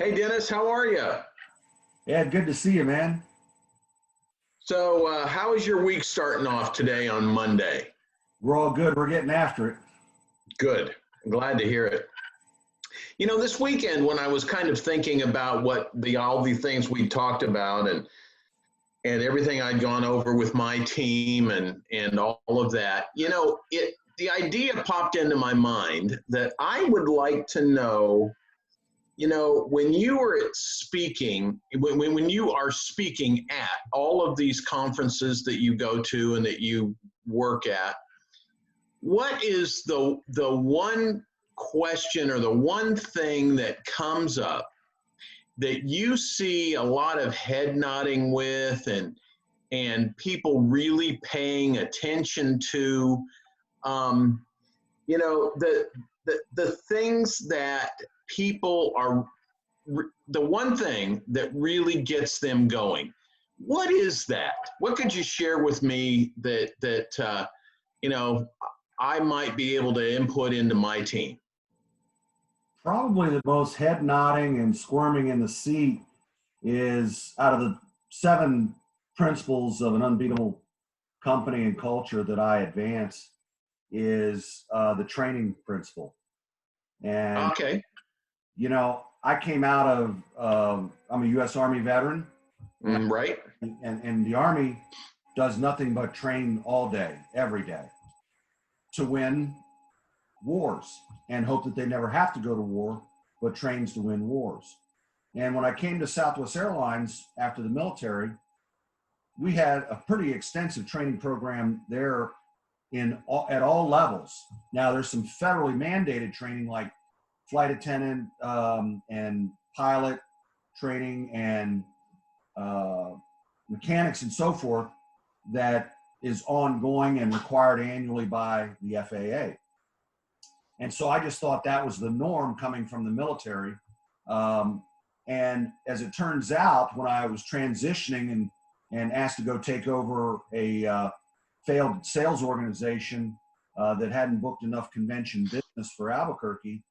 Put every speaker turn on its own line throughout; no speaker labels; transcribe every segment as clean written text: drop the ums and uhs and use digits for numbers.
Hey Dennis, how are you?
Yeah, good to see you, man.
So, how is your week starting off today on Monday?
We're all good. We're getting after it.
Good. I'm glad to hear it. You know, this weekend when I was kind of thinking about what the all the things we talked about and everything I'd gone over with my team and all of that, the idea popped into my mind that I would like to know, when you are speaking, when you are speaking at all of these conferences that you go to and that you work at, what is the one question or the one thing that comes up that you see a lot of head nodding with and people really paying attention to, um, the things that people are the one thing that really gets them going. What is that? What could you share with me that you know I might be able to input into my team?
Probably the most head nodding and squirming in the seat is out of the seven principles of an unbeatable company and culture that I advance is the training principle. And,
Okay.
I came out of, I'm a U.S. Army veteran,
Right.
and the Army does nothing but train all day, every day, to win wars and hope that they never have to go to war, but trains to win wars. And when I came to Southwest Airlines after the military, we had a pretty extensive training program there at all levels. Now there's some federally mandated training like flight attendant and pilot training and mechanics and so forth that is ongoing and required annually by the FAA. And so I just thought that was the norm coming from the military. And as it turns out, when I was transitioning and asked to go take over a failed sales organization that hadn't booked enough convention business for Albuquerque,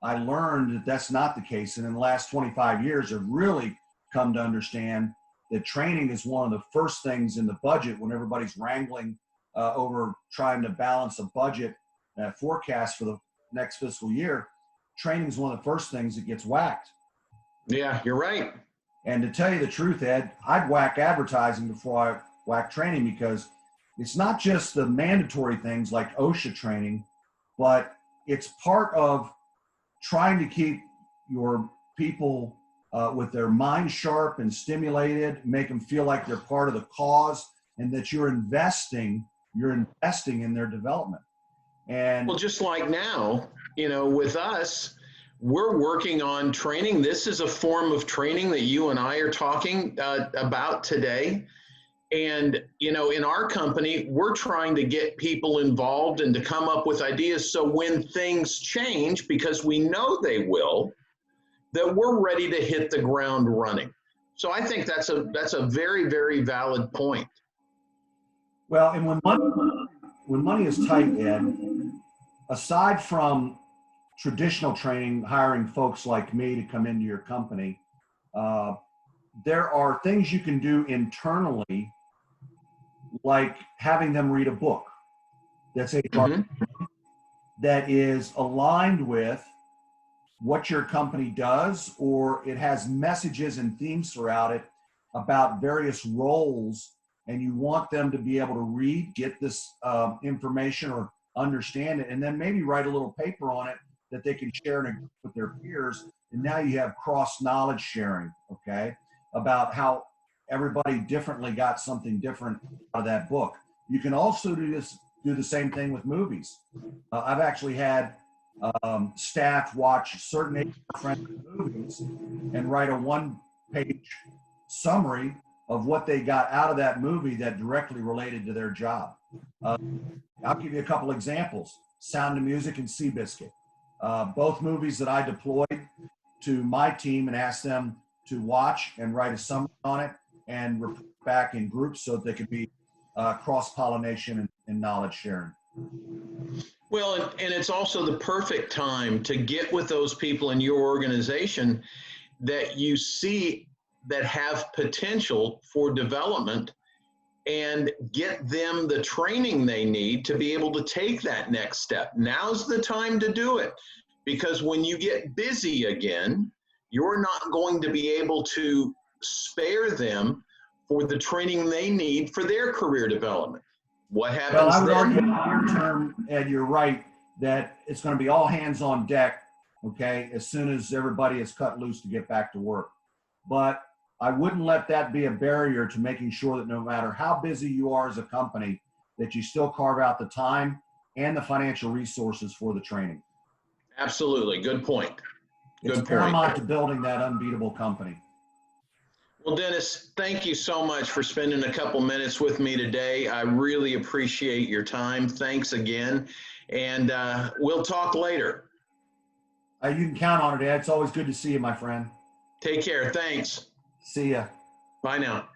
I learned that that's not the case. And in the last 25 years, I've really come to understand that training is one of the first things in the budget when everybody's wrangling over trying to balance a budget forecast for the next fiscal year. Training is one of the first things that gets whacked.
Yeah, you're right.
And to tell you the truth, Ed, I'd whack advertising before I whack training, because it's not just the mandatory things like OSHA training, but it's part of trying to keep your people with their mind sharp and stimulated, make them feel like they're part of the cause and that you're investing in their development. And
Well, just like now, with us, we're working on training. This is a form of training that you and I are talking about today. And, in our company, we're trying to get people involved and to come up with ideas so when things change, because we know they will, that we're ready to hit the ground running. So I think that's a very, very valid point.
well, and when money is tight, Ed, aside from traditional training, hiring folks like me to come into your company, uh, there are things you can do internally, like having them read a book that's
Hmm.
that is aligned with what your company does, or it has messages and themes throughout it about various roles, and you want them to be able to read, get this information or understand it, and then maybe write a little paper on it that they can share in a group with their peers. And now you have cross knowledge sharing, okay, about how everybody differently got something different out of that book. You can also do the same thing with movies. I've actually had staff watch certain friendly movies and write a one-page summary of what they got out of that movie that directly related to their job. I'll give you a couple examples. Sound of Music and Seabiscuit. Both movies that I deployed to my team and asked them to watch and write a summary on it and report back in groups so that they could be cross-pollination and knowledge sharing.
Well, and it's also the perfect time to get with those people in your organization that you see that have potential for development and get them the training they need to be able to take that next step. Now's the time to do it, because when you get busy again, you're not going to be able to spare them for the training they need for their career development. What happens
Well, I would
then?
argue in the near term, Ed, you're right, that it's going to be all hands on deck, okay, as soon as everybody is cut loose to get back to work. But I wouldn't let that be a barrier to making sure that no matter how busy you are as a company, that you still carve out the time and the financial resources for the training.
Absolutely. Good point.
It's paramount to building that unbeatable company.
Well, Dennis, thank you so much for spending a couple minutes with me today. I really appreciate your time. Thanks again. And we'll talk later.
You can count on it, Ed. It's always good to see you, my friend.
Take care. Thanks.
See ya.
Bye now.